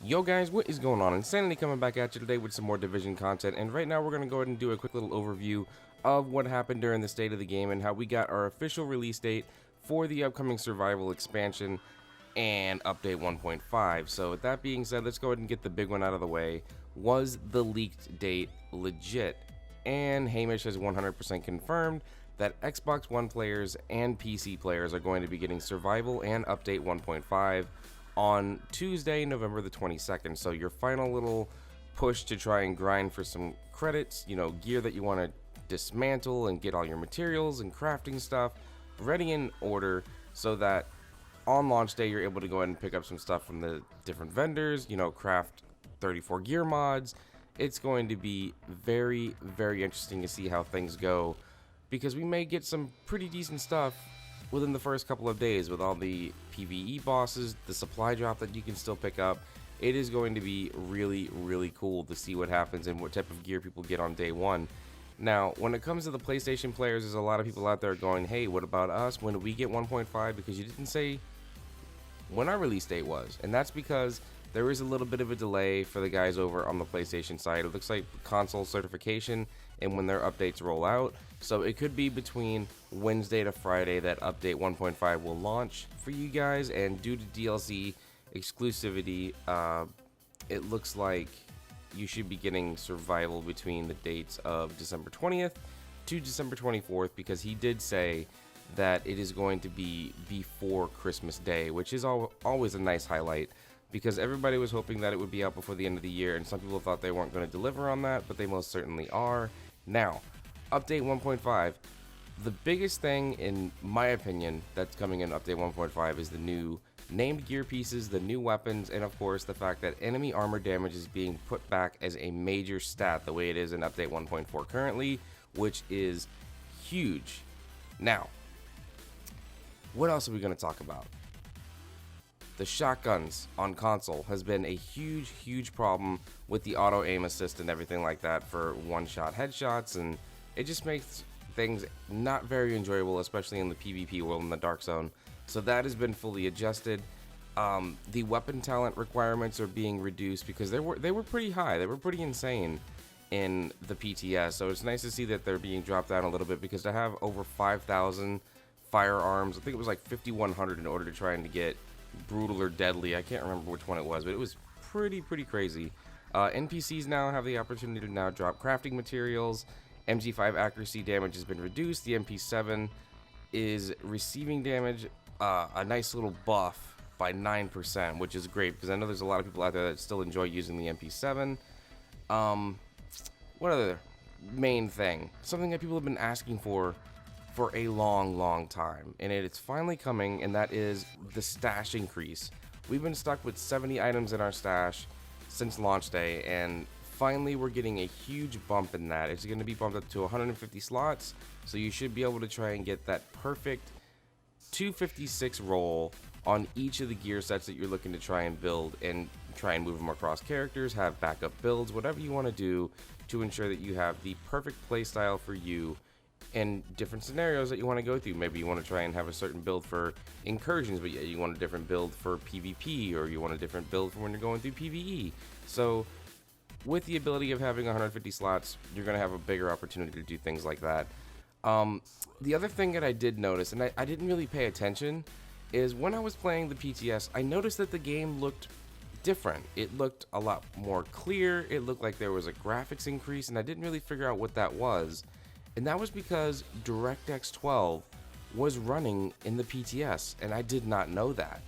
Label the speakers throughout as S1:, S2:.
S1: Yo guys, what is going on? Insanity coming back at you today with some more Division content, and right now we're going to go ahead and do a quick little overview of what happened during the state of the game and how we got our official release date for the upcoming Survival expansion and update 1.5. So with that being said, let's go ahead and get the big one out of the way. Was the leaked date legit? And Hamish has 100% confirmed that Xbox One players and PC players are going to be getting Survival and update 1.5 on Tuesday, November the 22nd. So your final little push to try and grind for some credits, gear that you want to dismantle and get all your materials and crafting stuff ready in order so that on launch day you're able to go ahead and pick up some stuff from the different vendors, craft 34 gear mods. It's going to be very, very interesting to see how things go, because we may get some pretty decent stuff within the first couple of days with all the PvE bosses, the supply drop that you can still pick up. It is going to be really, really cool to see what happens and what type of gear people get on day one. Now, when it comes to the PlayStation players, there's a lot of people out there going, hey, what about us? When do we get 1.5? Because you didn't say when our release date was. And that's because there is a little bit of a delay for the guys over on the PlayStation side. It looks like console certification and when their updates roll out. So it could be between Wednesday to Friday that update 1.5 will launch for you guys. And due to DLC exclusivity, it looks like you should be getting Survival between the dates of December 20th to December 24th, because he did say that it is going to be before Christmas Day, which is always a nice highlight, because everybody was hoping that it would be out before the end of the year, and some people thought they weren't going to deliver on that, but they most certainly are. Now, update 1.5, the biggest thing in my opinion that's coming in update 1.5 is the new named gear pieces, the new weapons, and of course the fact that enemy armor damage is being put back as a major stat the way it is in update 1.4 currently, which is huge. Now, what else are we going to talk about? The shotguns on console has been a huge problem with the auto aim assist and everything like that for one-shot headshots, and it just makes things not very enjoyable, especially in the PvP world in the Dark Zone. So that has been fully adjusted. The weapon talent requirements are being reduced because they were pretty high. They were pretty insane in the PTS. So it's nice to see that they're being dropped down a little bit, because to have over 5,000 firearms, I think it was like 5,100 in order to try and to get brutal or deadly. I can't remember which one it was, but it was pretty crazy. NPCs now have the opportunity to now drop crafting materials. MG5 accuracy damage has been reduced. The MP7 is receiving damage a nice little buff by 9%, which is great, because I know there's a lot of people out there that still enjoy using the MP7. What other main thing? Something that people have been asking for a long time, and it's finally coming, and that is the stash increase. We've been stuck with 70 items in our stash since launch day, and finally we're getting a huge bump in that. It's going to be bumped up to 150 slots, so you should be able to try and get that perfect 256 roll on each of the gear sets that you're looking to try and build, and try and move them across characters, have backup builds, whatever you want to do to ensure that you have the perfect playstyle for you and different scenarios that you want to go through. Maybe you want to try and have a certain build for incursions, but you want a different build for PvP, or you want a different build for when you're going through PvE. So with the ability of having 150 slots, you're going to have a bigger opportunity to do things like that. The other thing that I did notice, and I didn't really pay attention, is when I was playing the PTS, I noticed that the game looked different. It looked a lot more clear. It looked like there was a graphics increase, and I didn't really figure out what that was. And that was because DirectX 12 was running in the PTS, and I did not know that.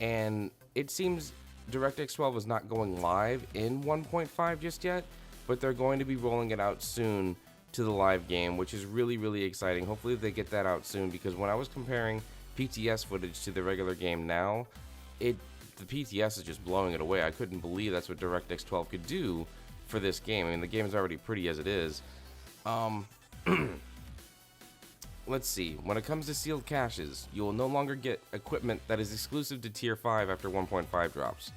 S1: And it seems DirectX 12 is not going live in 1.5 just yet, but they're going to be rolling it out soon to the live game, which is really exciting. Hopefully they get that out soon, because when I was comparing PTS footage to the regular game now, the PTS is just blowing it away. I couldn't believe that's what DirectX 12 could do for this game. I mean, the game is already pretty as it is. Let's see. When it comes to sealed caches, you will no longer get equipment that is exclusive to tier 5 after 1.5 drops.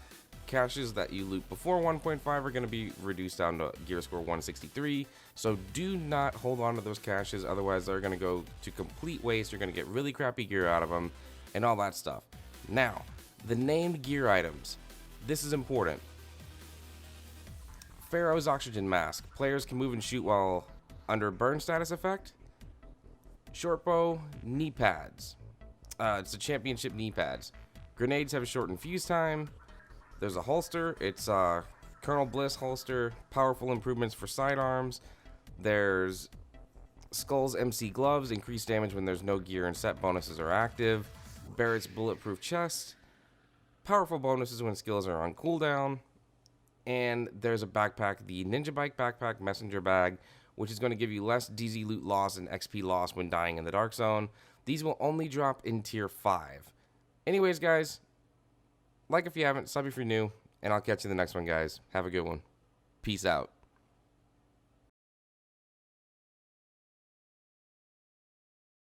S1: Caches that you loot before 1.5 are going to be reduced down to gear score 163, so do not hold on to those caches, otherwise they're going to go to complete waste. You're going to get really crappy gear out of them and all that stuff. Now, the named gear items. This is important. Pharaoh's Oxygen Mask. Players can move and shoot while under burn status effect. Shortbow knee pads. It's a championship knee pads. Grenades have a shortened fuse time. There's a holster. It's Colonel Bliss holster. Powerful improvements for sidearms. There's Skull's MC gloves. Increased damage when there's no gear and set bonuses are active. Barrett's bulletproof chest. Powerful bonuses when skills are on cooldown. And there's a backpack, the Ninja Bike Backpack Messenger Bag, which is going to give you less DZ loot loss and XP loss when dying in the Dark Zone. These will only drop in Tier 5. Anyways, guys, like if you haven't, sub if you're new, and I'll catch you in the next one, guys. Have a good one. Peace out.